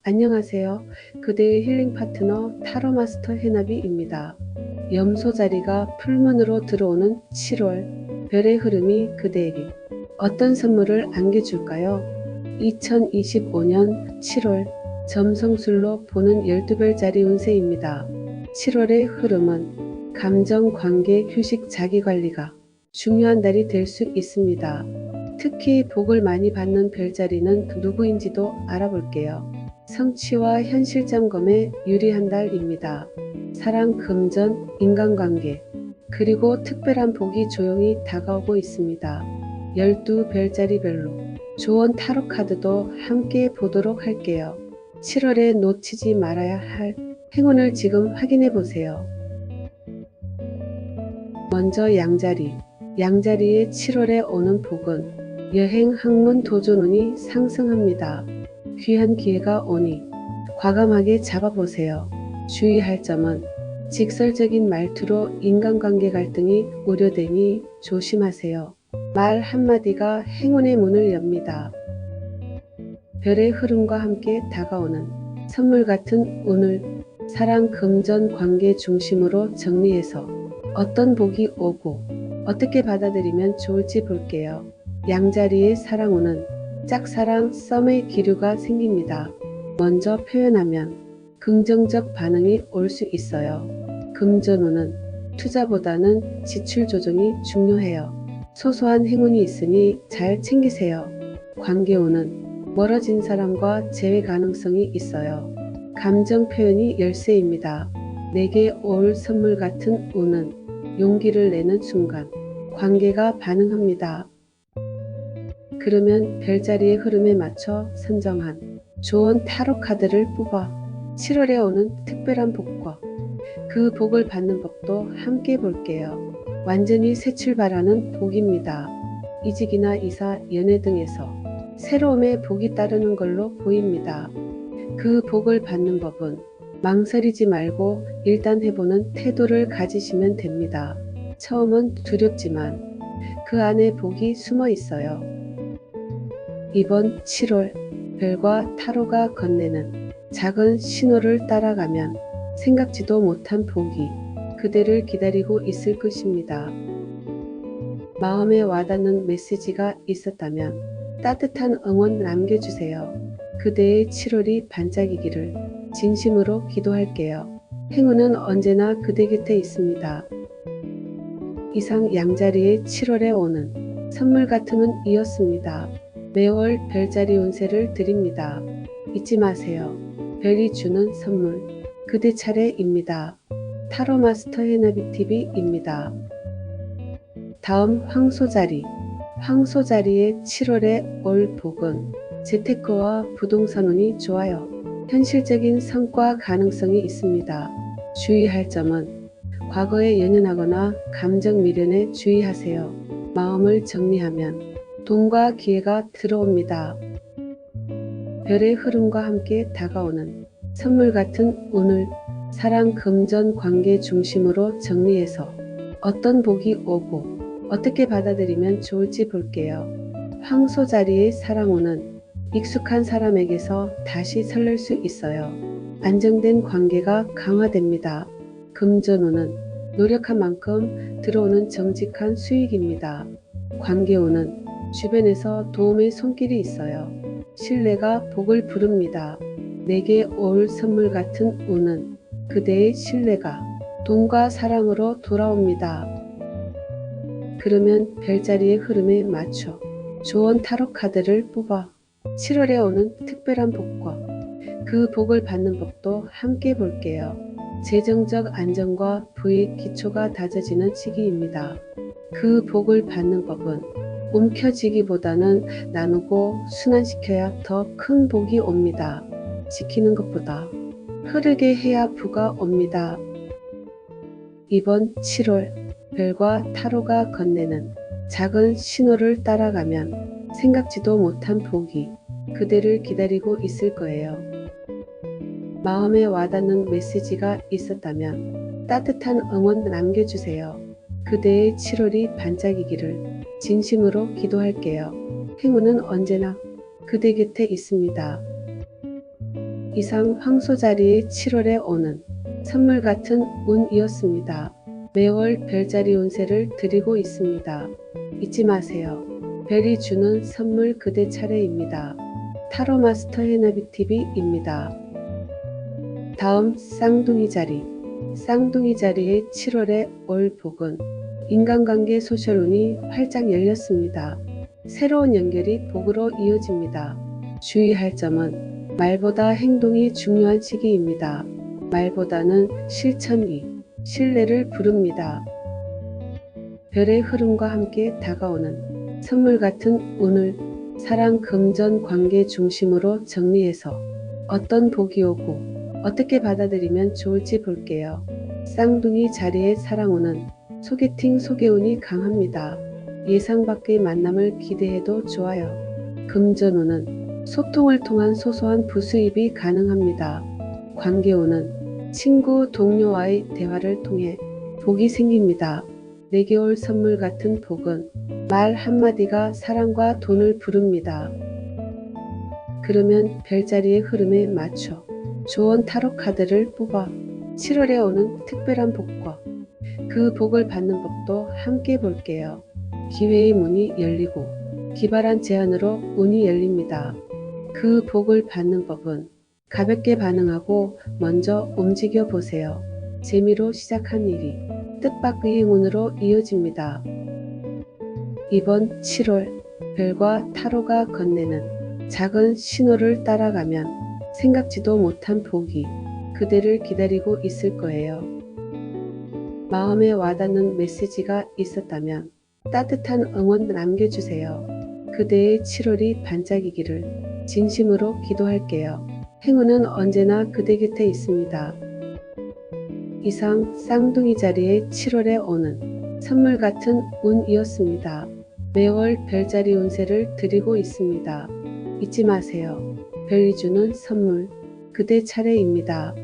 안녕하세요. 그대의 힐링 파트너 타로 마스터 해나비입니다. 염소 자리가 풀문으로 들어오는 7월, 별의 흐름이 그대에게 어떤 선물을 안겨줄까요? 2025년 7월 점성술로 보는 12별 자리 운세입니다. 7월의 흐름은 감정, 관계, 휴식, 자기관리가 중요한 달이 될 수 있습니다. 특히 복을 많이 받는 별자리는 누구인지도 알아볼게요. 성취와 현실 점검에 유리한 달입니다. 사랑, 금전, 인간관계, 그리고 특별한 복이 조용히 다가오고 있습니다. 12별자리별로 좋은 타로 카드도 함께 보도록 할게요. 7월에 놓치지 말아야 할 행운을 지금 확인해 보세요. 먼저 양자리. 양자리의 7월에 오는 복은 여행, 학문, 도전운이 상승합니다. 귀한 기회가 오니 과감하게 잡아보세요. 주의할 점은 직설적인 말투로 인간관계 갈등이 우려되니 조심하세요. 말 한마디가 행운의 문을 엽니다. 별의 흐름과 함께 다가오는 선물 같은 운을 사랑, 금전, 관계 중심으로 정리해서 어떤 복이 오고 어떻게 받아들이면 좋을지 볼게요. 양자리의 사랑운은 짝사랑, 썸의 기류가 생깁니다. 먼저 표현하면 긍정적 반응이 올 수 있어요. 금전운은 투자보다는 지출 조정이 중요해요. 소소한 행운이 있으니 잘 챙기세요. 관계운은 멀어진 사람과 재회 가능성이 있어요. 감정 표현이 열쇠입니다. 내게 올 선물 같은 운은 용기를 내는 순간 관계가 반응합니다. 그러면 별자리의 흐름에 맞춰 선정한 좋은 타로 카드를 뽑아 7월에 오는 특별한 복과 그 복을 받는 법도 함께 볼게요. 완전히 새 출발하는 복입니다. 이직이나 이사, 연애 등에서 새로움의 복이 따르는 걸로 보입니다. 그 복을 받는 법은 망설이지 말고 일단 해보는 태도를 가지시면 됩니다. 처음은 두렵지만 그 안에 복이 숨어 있어요. 이번 7월 별과 타로가 건네는 작은 신호를 따라가면 생각지도 못한 복이 그대를 기다리고 있을 것입니다. 마음에 와닿는 메시지가 있었다면 따뜻한 응원 남겨주세요. 그대의 7월이 반짝이기를 진심으로 기도할게요. 행운은 언제나 그대 곁에 있습니다. 이상 양자리의 7월에 오는 선물 같은 운이었습니다. 매월 별자리 운세를 드립니다. 잊지 마세요. 별이 주는 선물, 그대 차례입니다. 타로 마스터 해나비TV입니다. 다음 황소자리. 황소자리의 7월에 올 복은 재테크와 부동산 운이 좋아요. 현실적인 성과 가능성이 있습니다. 주의할 점은 과거에 연연하거나 감정 미련에 주의하세요. 마음을 정리하면 돈과 기회가 들어옵니다. 별의 흐름과 함께 다가오는 선물 같은 운을 사랑, 금전, 관계 중심으로 정리해서 어떤 복이 오고 어떻게 받아들이면 좋을지 볼게요. 황소 자리의 사랑운은 익숙한 사람에게서 다시 설렐 수 있어요. 안정된 관계가 강화됩니다. 금전운은 노력한 만큼 들어오는 정직한 수익입니다. 관계운은 주변에서 도움의 손길이 있어요. 신뢰가 복을 부릅니다. 내게 올 선물 같은 운은 그대의 신뢰가 돈과 사랑으로 돌아옵니다. 그러면 별자리의 흐름에 맞춰 좋은 타로 카드를 뽑아 7월에 오는 특별한 복과 그 복을 받는 법도 함께 볼게요. 재정적 안정과 부의 기초가 다져지는 시기입니다. 그 복을 받는 법은 움켜쥐기보다는 나누고 순환시켜야 더 큰 복이 옵니다. 지키는 것보다 흐르게 해야 부가 옵니다. 이번 7월 별과 타로가 건네는 작은 신호를 따라가면 생각지도 못한 복이 그대를 기다리고 있을 거예요. 마음에 와닿는 메시지가 있었다면 따뜻한 응원 남겨주세요. 그대의 7월이 반짝이기를 진심으로 기도할게요. 행운은 언제나 그대 곁에 있습니다. 이상 황소자리의 7월에 오는 선물 같은 운이었습니다. 매월 별자리 운세를 드리고 있습니다. 잊지 마세요. 별이 주는 선물 그대 차례입니다. 타로 마스터 해나비 TV입니다. 다음 쌍둥이 자리. 쌍둥이 자리의 7월에 올 복은 인간관계 소셜운이 활짝 열렸습니다. 새로운 연결이 복으로 이어집니다. 주의할 점은 말보다 행동이 중요한 시기입니다. 말보다는 실천이 신뢰를 부릅니다. 별의 흐름과 함께 다가오는 선물 같은 운을 사랑 금전 관계 중심으로 정리해서 어떤 복이 오고 어떻게 받아들이면 좋을지 볼게요. 쌍둥이 자리의 사랑운은 소개팅 소개운이 강합니다. 예상 밖의 만남을 기대해도 좋아요. 금전운은 소통을 통한 소소한 부수입이 가능합니다. 관계운은 친구, 동료와의 대화를 통해 복이 생깁니다. 내게 올 선물 같은 복은 말 한마디가 사랑과 돈을 부릅니다. 그러면 별자리의 흐름에 맞춰 좋은 타로 카드를 뽑아 7월에 오는 특별한 복과 그 복을 받는 법도 함께 볼게요. 기회의 문이 열리고 기발한 제안으로 운이 열립니다. 그 복을 받는 법은 가볍게 반응하고 먼저 움직여 보세요. 재미로 시작한 일이 뜻밖의 행운으로 이어집니다. 이번 7월 별과 타로가 건네는 작은 신호를 따라가면 생각지도 못한 복이 그대를 기다리고 있을 거예요. 마음에 와닿는 메시지가 있었다면 따뜻한 응원 남겨주세요. 그대의 7월이 반짝이기를 진심으로 기도할게요. 행운은 언제나 그대 곁에 있습니다. 이상 쌍둥이 자리의 7월에 오는 선물 같은 운이었습니다. 매월 별자리 운세를 드리고 있습니다. 잊지 마세요. 별이 주는 선물 그대 차례입니다.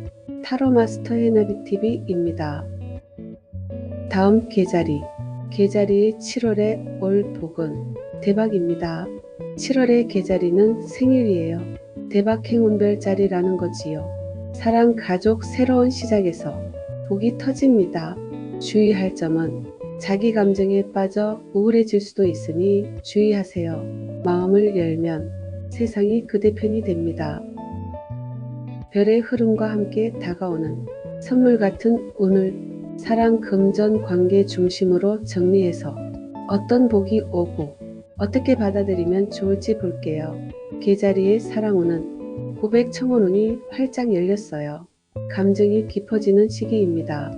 타로 마스터 해나비 TV입니다. 다음 계자리. 계자리의 7월에 올 복은 대박입니다. 7월의 계자리는 생일이에요. 대박 행운별 자리라는 거지요. 사랑, 가족, 새로운 시작에서 복이 터집니다. 주의할 점은 자기 감정에 빠져 우울해질 수도 있으니 주의하세요. 마음을 열면 세상이 그대 편이 됩니다. 별의 흐름과 함께 다가오는 선물 같은 운을 사랑 금전 관계 중심으로 정리해서 어떤 복이 오고 어떻게 받아들이면 좋을지 볼게요. 계자리의 사랑운은 고백 청혼운이 활짝 열렸어요. 감정이 깊어지는 시기입니다.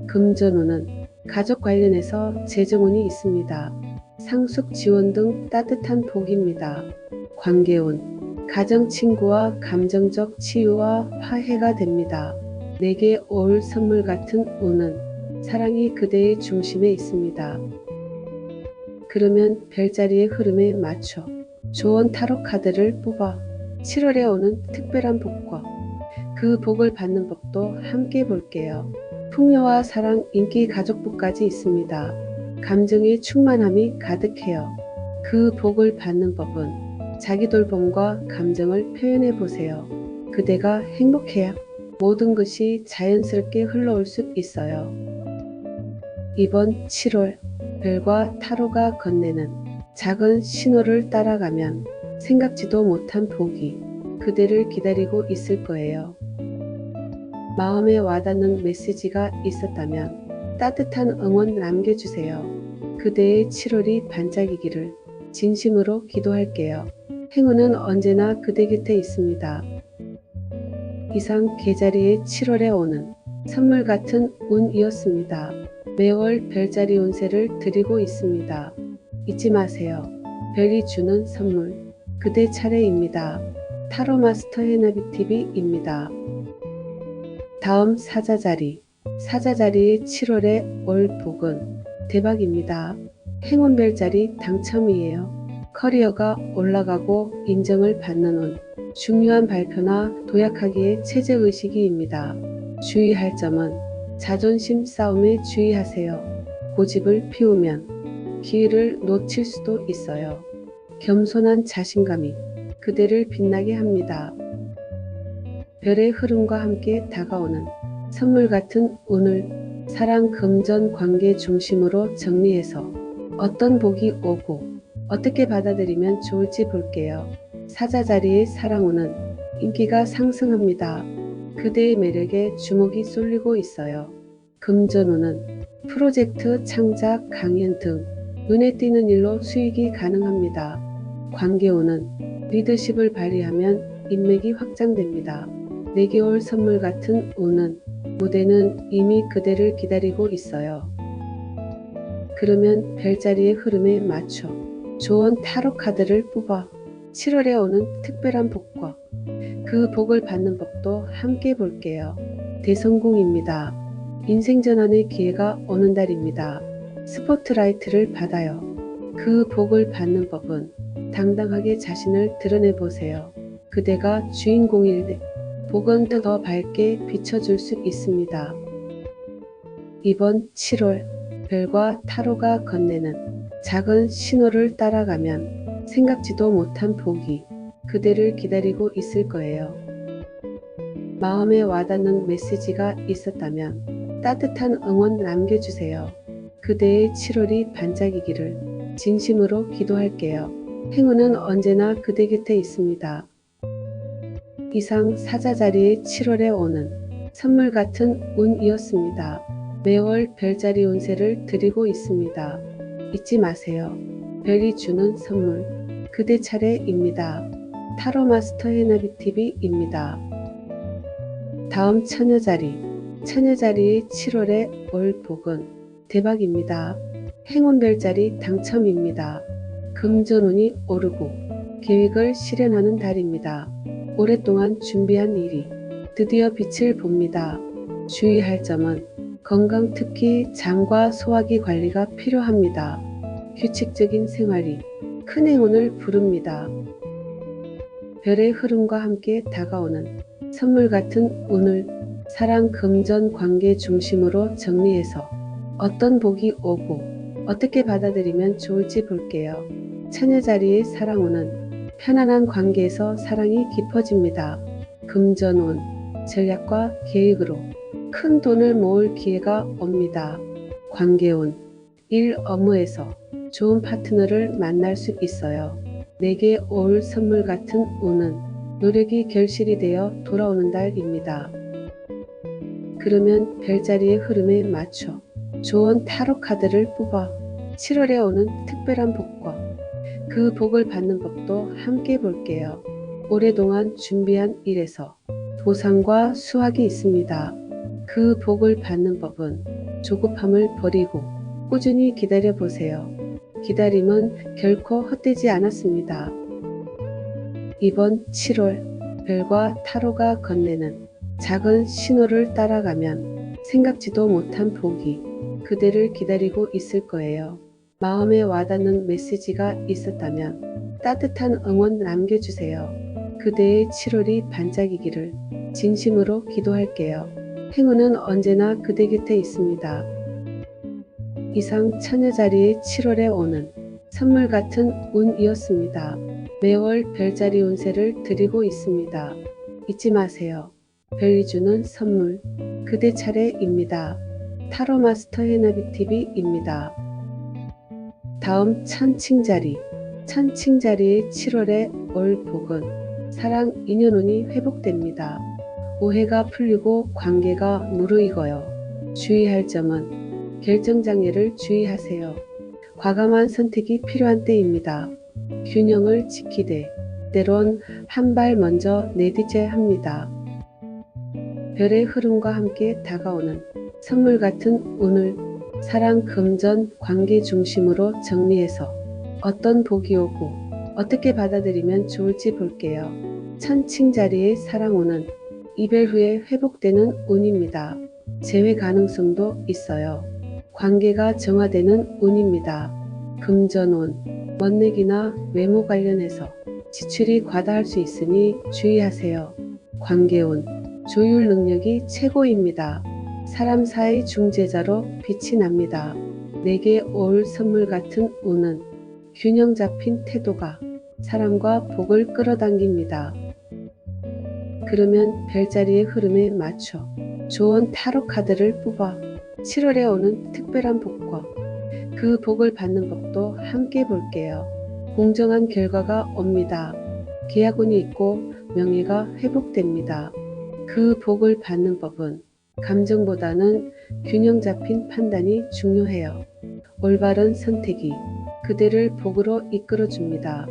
금전운은 가족 관련해서 재정운이 있습니다. 상속 지원 등 따뜻한 복입니다. 관계운, 가정 친구와 감정적 치유와 화해가 됩니다. 내게 올 선물 같은 운은 사랑이 그대의 중심에 있습니다. 그러면 별자리의 흐름에 맞춰 좋은 타로 카드를 뽑아 7월에 오는 특별한 복과 그 복을 받는 법도 함께 볼게요. 풍요와 사랑, 인기, 가족복까지 있습니다. 감정의 충만함이 가득해요. 그 복을 받는 법은 자기 돌봄과 감정을 표현해 보세요. 그대가 행복해야 모든 것이 자연스럽게 흘러올 수 있어요. 이번 7월 별과 타로가 건네는 작은 신호를 따라가면 생각지도 못한 복이 그대를 기다리고 있을 거예요. 마음에 와닿는 메시지가 있었다면 따뜻한 응원 남겨주세요. 그대의 7월이 반짝이기를 진심으로 기도할게요. 행운은 언제나 그대 곁에 있습니다. 이상 계자리의 7월에 오는 선물 같은 운이었습니다. 매월 별자리 운세를 드리고 있습니다. 잊지 마세요. 별이 주는 선물 그대 차례입니다. 타로 마스터 해나비 TV입니다. 다음 사자자리. 사자자리의 7월에 올 복은 대박입니다. 행운별자리 당첨이에요. 커리어가 올라가고 인정을 받는 운, 중요한 발표나 도약하기에 체제의식이입니다. 주의할 점은 자존심 싸움에 주의하세요. 고집을 피우면 기회를 놓칠 수도 있어요. 겸손한 자신감이 그대를 빛나게 합니다. 별의 흐름과 함께 다가오는 선물 같은 운을 사랑 금전 관계 중심으로 정리해서 어떤 복이 오고 어떻게 받아들이면 좋을지 볼게요. 사자자리의 사랑운은 인기가 상승합니다. 그대의 매력에 주목이 쏠리고 있어요. 금전운은 프로젝트, 창작, 강연 등 눈에 띄는 일로 수익이 가능합니다. 관계운은 리더십을 발휘하면 인맥이 확장됩니다. 내게 올 선물 같은 운은 무대는 이미 그대를 기다리고 있어요. 그러면 별자리의 흐름에 맞춰 좋은 타로 카드를 뽑아 7월에 오는 특별한 복과 그 복을 받는 법도 함께 볼게요. 대성공입니다. 인생 전환의 기회가 오는 달입니다. 스포트라이트를 받아요. 그 복을 받는 법은 당당하게 자신을 드러내보세요. 그대가 주인공일 때 복은 더 밝게 비춰줄 수 있습니다. 이번 7월 별과 타로가 건네는 작은 신호를 따라가면 생각지도 못한 복이 그대를 기다리고 있을 거예요. 마음에 와닿는 메시지가 있었다면 따뜻한 응원 남겨주세요. 그대의 7월이 반짝이기를 진심으로 기도할게요. 행운은 언제나 그대 곁에 있습니다. 이상 사자자리의 7월에 오는 선물 같은 운이었습니다. 매월 별자리 운세를 드리고 있습니다. 잊지 마세요. 별이 주는 선물 그대 차례입니다. 타로 마스터 해나비TV입니다. 다음 처녀자리의 7월에 올 복은 대박입니다. 행운 별자리 당첨입니다. 금전운이 오르고 계획을 실현하는 달입니다. 오랫동안 준비한 일이 드디어 빛을 봅니다. 주의할 점은 건강, 특히 장과 소화기 관리가 필요합니다. 규칙적인 생활이 큰 행운을 부릅니다. 별의 흐름과 함께 다가오는 선물 같은 운을 사랑, 금전, 관계 중심으로 정리해서 어떤 복이 오고 어떻게 받아들이면 좋을지 볼게요. 처녀자리의 사랑운은 편안한 관계에서 사랑이 깊어집니다. 금전운, 전략과 계획으로 큰 돈을 모을 기회가 옵니다. 관계운, 일 업무에서 좋은 파트너를 만날 수 있어요. 내게 올 선물 같은 운은 노력이 결실이 되어 돌아오는 달입니다. 그러면 별자리의 흐름에 맞춰 좋은 타로 카드를 뽑아 7월에 오는 특별한 복과 그 복을 받는 법도 함께 볼게요. 오랫동안 준비한 일에서 보상과 수확이 있습니다. 그 복을 받는 법은 조급함을 버리고 꾸준히 기다려보세요. 기다림은 결코 헛되지 않았습니다. 이번 7월 별과 타로가 건네는 작은 신호를 따라가면 생각지도 못한 복이 그대를 기다리고 있을 거예요. 마음에 와닿는 메시지가 있었다면 따뜻한 응원 남겨주세요. 그대의 7월이 반짝이기를 진심으로 기도할게요. 행운은 언제나 그대 곁에 있습니다. 이상 처녀자리의 7월에 오는 선물 같은 운이었습니다. 매월 별자리 운세를 드리고 있습니다. 잊지 마세요. 별이 주는 선물 그대 차례입니다. 타로 마스터 해나비TV입니다. 다음 천칭자리의 7월에 올 복은 사랑 인연운이 회복됩니다. 오해가 풀리고 관계가 무르익어요. 주의할 점은 결정장애를 주의하세요. 과감한 선택이 필요한 때입니다. 균형을 지키되 때론 한 발 먼저 내딛어야 합니다. 별의 흐름과 함께 다가오는 선물 같은 운을 사랑, 금전, 관계 중심으로 정리해서 어떤 복이 오고 어떻게 받아들이면 좋을지 볼게요. 천칭자리의 사랑운은 이별 후에 회복되는 운입니다. 재회 가능성도 있어요. 관계가 정화되는 운입니다. 금전운, 멋내기나 외모 관련해서 지출이 과다할 수 있으니 주의하세요. 관계운, 조율 능력이 최고입니다. 사람 사이 중재자로 빛이 납니다. 내게 올 선물 같은 운은 균형 잡힌 태도가 사랑과 복을 끌어당깁니다. 그러면 별자리의 흐름에 맞춰 좋은 타로 카드를 뽑아 7월에 오는 특별한 복과 그 복을 받는 법도 함께 볼게요. 공정한 결과가 옵니다. 계약운이 있고 명예가 회복됩니다. 그 복을 받는 법은 감정보다는 균형 잡힌 판단이 중요해요. 올바른 선택이 그대를 복으로 이끌어줍니다.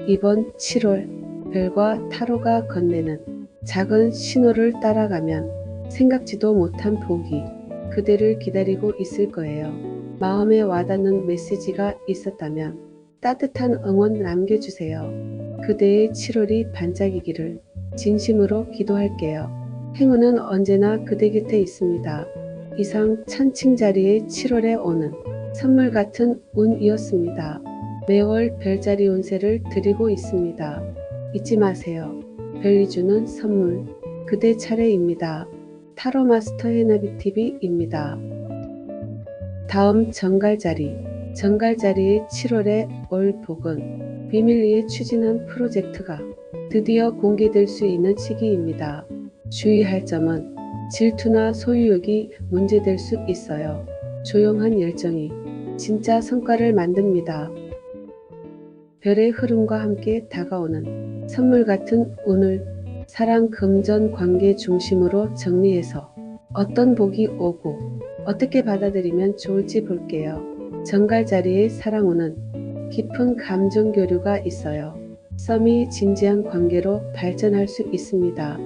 이번 7월 별과 타로가 건네는 작은 신호를 따라가면 생각지도 못한 복이 그대를 기다리고 있을 거예요. 마음에 와닿는 메시지가 있었다면 따뜻한 응원 남겨주세요. 그대의 7월이 반짝이기를 진심으로 기도할게요. 행운은 언제나 그대 곁에 있습니다. 이상 찬칭자리의 7월에 오는 선물 같은 운이었습니다. 매월 별자리 운세를 드리고 있습니다. 잊지 마세요. 별이 주는 선물 그대 차례입니다. 타로 마스터 해나비TV입니다. 다음 정갈자리의 7월에 올 복은 비밀리에 추진한 프로젝트가 드디어 공개될 수 있는 시기입니다. 주의할 점은 질투나 소유욕이 문제될 수 있어요. 조용한 열정이 진짜 성과를 만듭니다. 별의 흐름과 함께 다가오는 선물 같은 운을 사랑 금전 관계 중심으로 정리해서 어떤 복이 오고 어떻게 받아들이면 좋을지 볼게요. 정갈자리의 사랑운은 깊은 감정 교류가 있어요. 썸이 진지한 관계로 발전할 수 있습니다.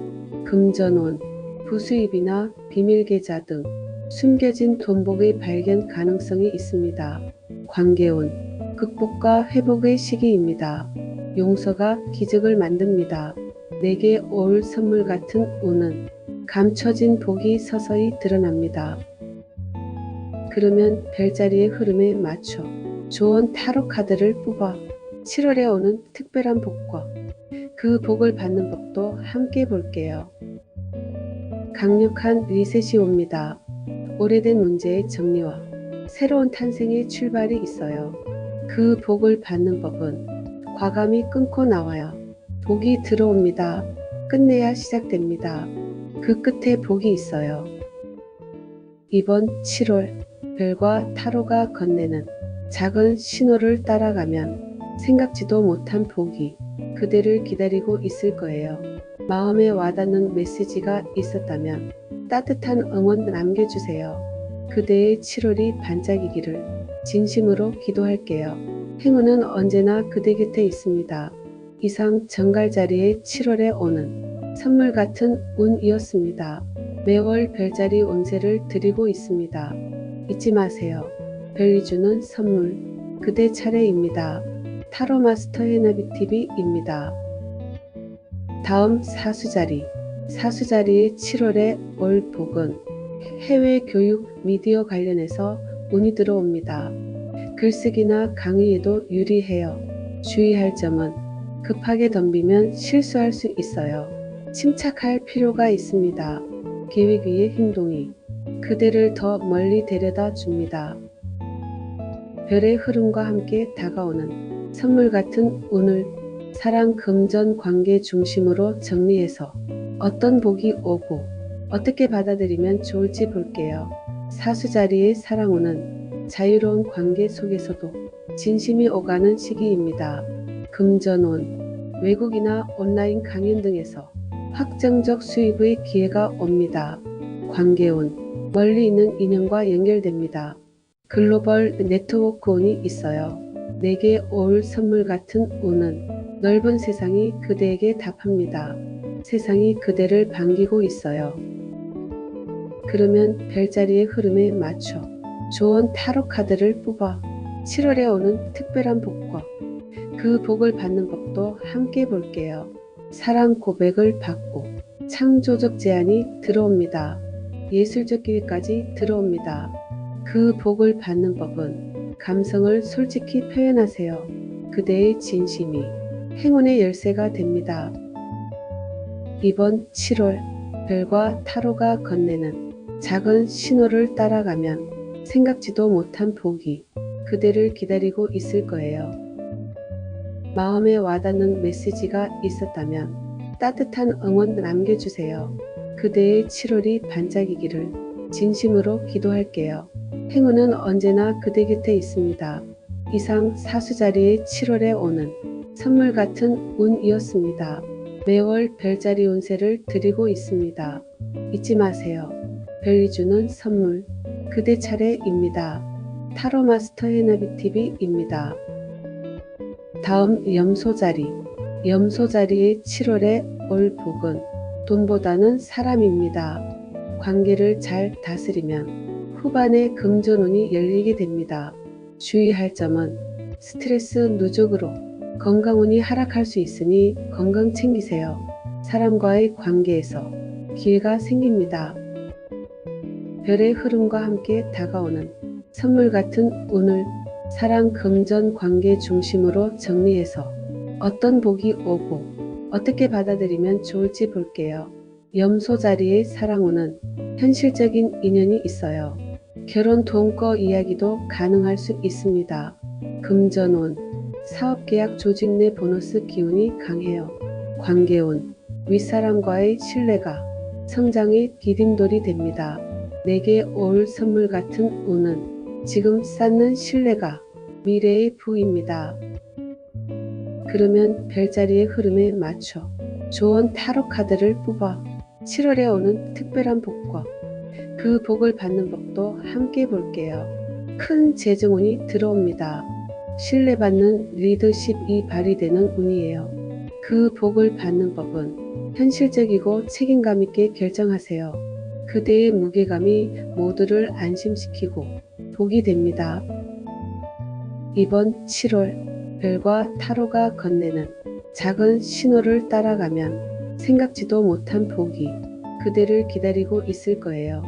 금전운, 부수입이나 비밀 계좌 등 숨겨진 돈복의 발견 가능성이 있습니다. 관계운, 극복과 회복의 시기입니다. 용서가 기적을 만듭니다. 내게 올 선물 같은 운은 감춰진 복이 서서히 드러납니다. 그러면 별자리의 흐름에 맞춰 좋은 타로 카드를 뽑아 7월에 오는 특별한 복과 그 복을 받는 법도 함께 볼게요. 강력한 리셋이 옵니다. 오래된 문제의 정리와 새로운 탄생의 출발이 있어요. 그 복을 받는 법은 과감히 끊고 나와요. 복이 들어옵니다. 끝내야 시작됩니다. 그 끝에 복이 있어요. 이번 7월 별과 타로가 건네는 작은 신호를 따라가면 생각지도 못한 복이 그대를 기다리고 있을 거예요. 마음에 와닿는 메시지가 있었다면 따뜻한 응원 남겨주세요. 그대의 7월이 반짝이기를 진심으로 기도할게요. 행운은 언제나 그대 곁에 있습니다. 이상 정갈자리의 7월에 오는 선물 같은 운이었습니다. 매월 별자리 운세를 드리고 있습니다. 잊지 마세요. 별이 주는 선물 그대 차례입니다. 타로 마스터 해나비TV입니다. 다음 사수자리의 7월에 올 복은 해외 교육 미디어 관련해서 운이 들어옵니다. 글쓰기나 강의에도 유리해요. 주의할 점은 급하게 덤비면 실수할 수 있어요. 침착할 필요가 있습니다. 계획 위의 행동이 그대를 더 멀리 데려다 줍니다. 별의 흐름과 함께 다가오는 선물 같은 운을 사랑 금전 관계 중심으로 정리해서 어떤 복이 오고 어떻게 받아들이면 좋을지 볼게요. 사수자리의 사랑운은 자유로운 관계 속에서도 진심이 오가는 시기입니다. 금전운, 외국이나 온라인 강연 등에서 확정적 수입의 기회가 옵니다. 관계운, 멀리 있는 인연과 연결됩니다. 글로벌 네트워크 운이 있어요. 내게 올 선물 같은 운은 넓은 세상이 그대에게 답합니다. 세상이 그대를 반기고 있어요. 그러면 별자리의 흐름에 맞춰 좋은 타로 카드를 뽑아 7월에 오는 특별한 복과 그 복을 받는 법도 함께 볼게요. 사랑 고백을 받고 창조적 제안이 들어옵니다. 예술적 기회까지 들어옵니다. 그 복을 받는 법은 감성을 솔직히 표현하세요. 그대의 진심이 행운의 열쇠가 됩니다. 이번 7월 별과 타로가 건네는 작은 신호를 따라가면 생각지도 못한 복이 그대를 기다리고 있을 거예요. 마음에 와닿는 메시지가 있었다면 따뜻한 응원 남겨주세요. 그대의 7월이 반짝이기를 진심으로 기도할게요. 행운은 언제나 그대 곁에 있습니다. 이상 사수자리의 7월에 오는 선물 같은 운이었습니다. 매월 별자리 운세를 드리고 있습니다. 잊지 마세요. 별이 주는 선물 그대 차례입니다. 타로 마스터 해나비 TV입니다. 다음 염소자리. 염소자리의 7월에 올 복은 돈보다는 사람입니다. 관계를 잘 다스리면 후반에 금전운이 열리게 됩니다. 주의할 점은 스트레스 누적으로 건강운이 하락할 수 있으니 건강 챙기세요. 사람과의 관계에서 기회가 생깁니다. 별의 흐름과 함께 다가오는 선물 같은 운을 사랑, 금전, 관계 중심으로 정리해서 어떤 복이 오고 어떻게 받아들이면 좋을지 볼게요. 염소 자리의 사랑운은 현실적인 인연이 있어요. 결혼 동거 이야기도 가능할 수 있습니다. 금전운, 사업계약 조직 내 보너스 기운이 강해요. 관계운, 윗사람과의 신뢰가 성장의 디딤돌이 됩니다. 내게 올 선물 같은 운은 지금 쌓는 신뢰가 미래의 부입니다. 그러면 별자리의 흐름에 맞춰 좋은 타로 카드를 뽑아 7월에 오는 특별한 복과 그 복을 받는 법도 함께 볼게요. 큰 재정운이 들어옵니다. 신뢰받는 리더십이 발휘되는 운이에요. 그 복을 받는 법은 현실적이고 책임감 있게 결정하세요. 그대의 무게감이 모두를 안심시키고 복이 됩니다. 이번 7월 별과 타로가 건네는 작은 신호를 따라가면 생각지도 못한 복이 그대를 기다리고 있을 거예요.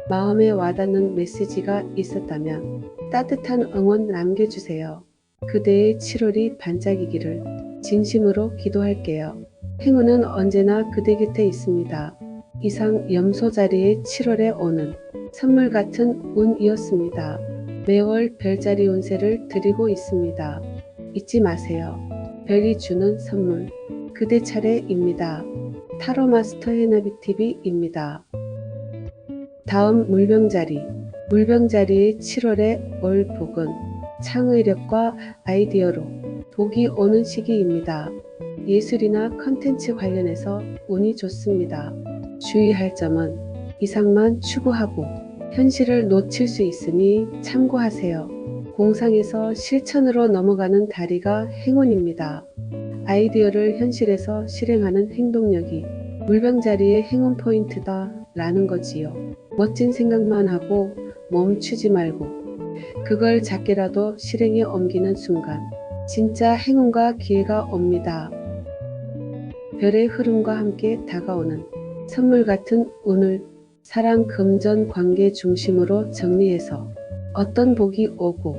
마음에 와닿는 메시지가 있었다면 따뜻한 응원 남겨주세요. 그대의 7월이 반짝이기를 진심으로 기도할게요. 행운은 언제나 그대 곁에 있습니다. 이상 염소 자리의 7월에 오는 선물 같은 운이었습니다. 매월 별자리 운세를 드리고 있습니다. 잊지 마세요. 별이 주는 선물 그대 차례입니다. 타로 마스터 해나비 TV입니다. 다음 물병자리. 물병자리의 7월에 올 복은 창의력과 아이디어로 복이 오는 시기입니다. 예술이나 컨텐츠 관련해서 운이 좋습니다. 주의할 점은 이상만 추구하고 현실을 놓칠 수 있으니 참고하세요. 공상에서 실천으로 넘어가는 다리가 행운입니다. 아이디어를 현실에서 실행하는 행동력이 물병자리의 행운 포인트다 라는 거지요. 멋진 생각만 하고 멈추지 말고 그걸 작게라도 실행에 옮기는 순간 진짜 행운과 기회가 옵니다. 별의 흐름과 함께 다가오는 선물 같은 운을 사랑, 금전, 관계 중심으로 정리해서 어떤 복이 오고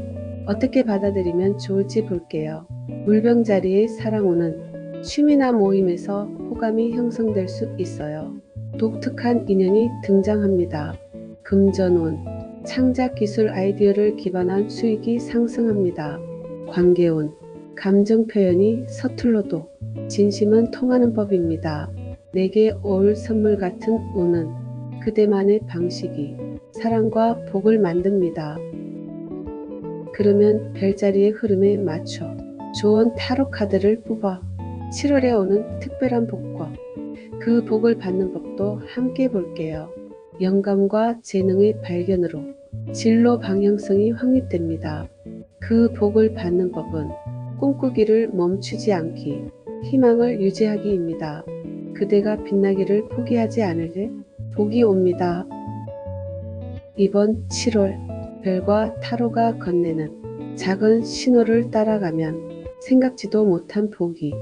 어떻게 받아들이면 좋을지 볼게요. 물병자리의 사랑운은 취미나 모임에서 호감이 형성될 수 있어요. 독특한 인연이 등장합니다. 금전운, 창작기술 아이디어를 기반한 수익이 상승합니다. 관계운, 감정 표현이 서툴러도 진심은 통하는 법입니다. 내게 올 선물 같은 운은 그대만의 방식이 사랑과 복을 만듭니다. 그러면 별자리의 흐름에 맞춰 좋은 타로 카드를 뽑아 7월에 오는 특별한 복과 그 복을 받는 법도 함께 볼게요. 영감과 재능의 발견으로 진로 방향성이 확립됩니다. 그 복을 받는 법은 꿈꾸기를 멈추지 않기, 희망을 유지하기입니다. 그대가 빛나기를 포기하지 않을래? 복이 옵니다. 이번 7월 별과 타로가 건네는 작은 신호를 따라가면 생각지도 못한 복이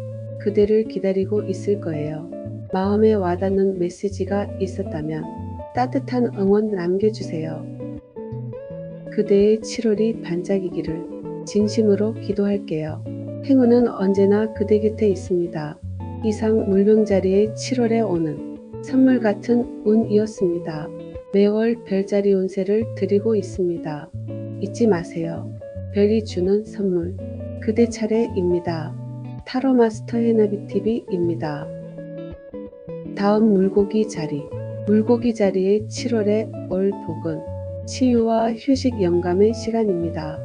그대를 기다리고 있을 거예요. 마음에 와닿는 메시지가 있었다면 따뜻한 응원 남겨주세요. 그대의 7월이 반짝이기를 진심으로 기도할게요. 행운은 언제나 그대 곁에 있습니다. 이상 물병자리의 7월에 오는 선물 같은 운이었습니다. 매월 별자리 운세를 드리고 있습니다. 잊지 마세요. 별이 주는 선물 그대 차례입니다. 타로 마스터 해나비 TV입니다. 다음 물고기 자리. 물고기 자리의 7월의 올 복은 치유와 휴식 영감의 시간입니다.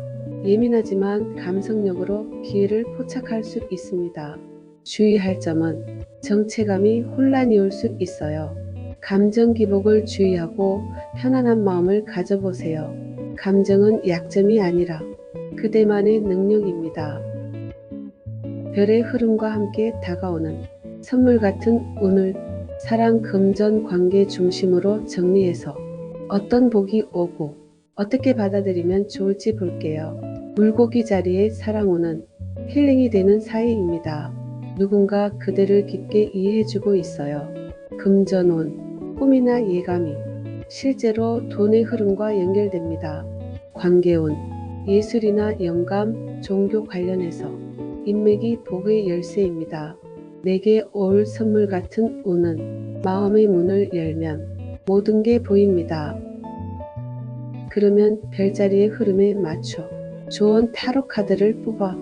예민하지만 감성력으로 기회를 포착할 수 있습니다. 주의할 점은 정체감이 혼란이 올 수 있어요. 감정 기복을 주의하고 편안한 마음을 가져보세요. 감정은 약점이 아니라 그대만의 능력입니다. 별의 흐름과 함께 다가오는 선물 같은 운을 사랑 금전 관계 중심으로 정리해서 어떤 복이 오고 어떻게 받아들이면 좋을지 볼게요. 물고기 자리의 사랑운은 힐링이 되는 사이입니다. 누군가 그대를 깊게 이해해주고 있어요. 금전운, 꿈이나 예감이 실제로 돈의 흐름과 연결됩니다. 관계운, 예술이나 영감, 종교 관련해서 인맥이 복의 열쇠입니다. 내게 올 선물 같은 운은 마음의 문을 열면 모든 게 보입니다. 그러면 별자리의 흐름에 맞춰 좋은 타로 카드를 뽑아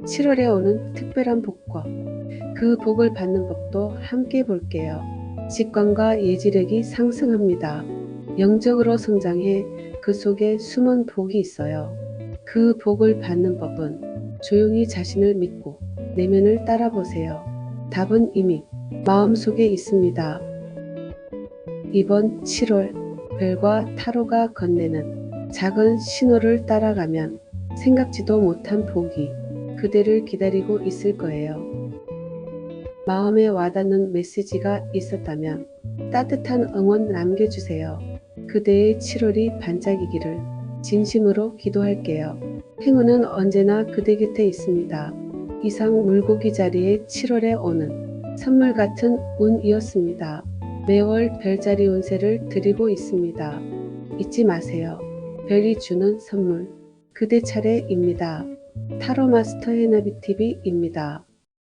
7월에 오는 특별한 복과 그 복을 받는 법도 함께 볼게요. 직관과 예지력이 상승합니다. 영적으로 성장해 그 속에 숨은 복이 있어요. 그 복을 받는 법은 조용히 자신을 믿고 내면을 따라보세요. 답은 이미 마음속에 있습니다. 이번 7월 별과 타로가 건네는 작은 신호를 따라가면 생각지도 못한 복이 그대를 기다리고 있을 거예요. 마음에 와닿는 메시지가 있었다면 따뜻한 응원 남겨주세요. 그대의 7월이 반짝이기를 진심으로 기도할게요. 행운은 언제나 그대 곁에 있습니다. 이상 물고기 자리의 7월에 오는 선물 같은 운이었습니다. 매월 별자리 운세를 드리고 있습니다. 잊지 마세요. 별이 주는 선물, 그대 차례입니다. 타로 마스터 해나비 TV입니다.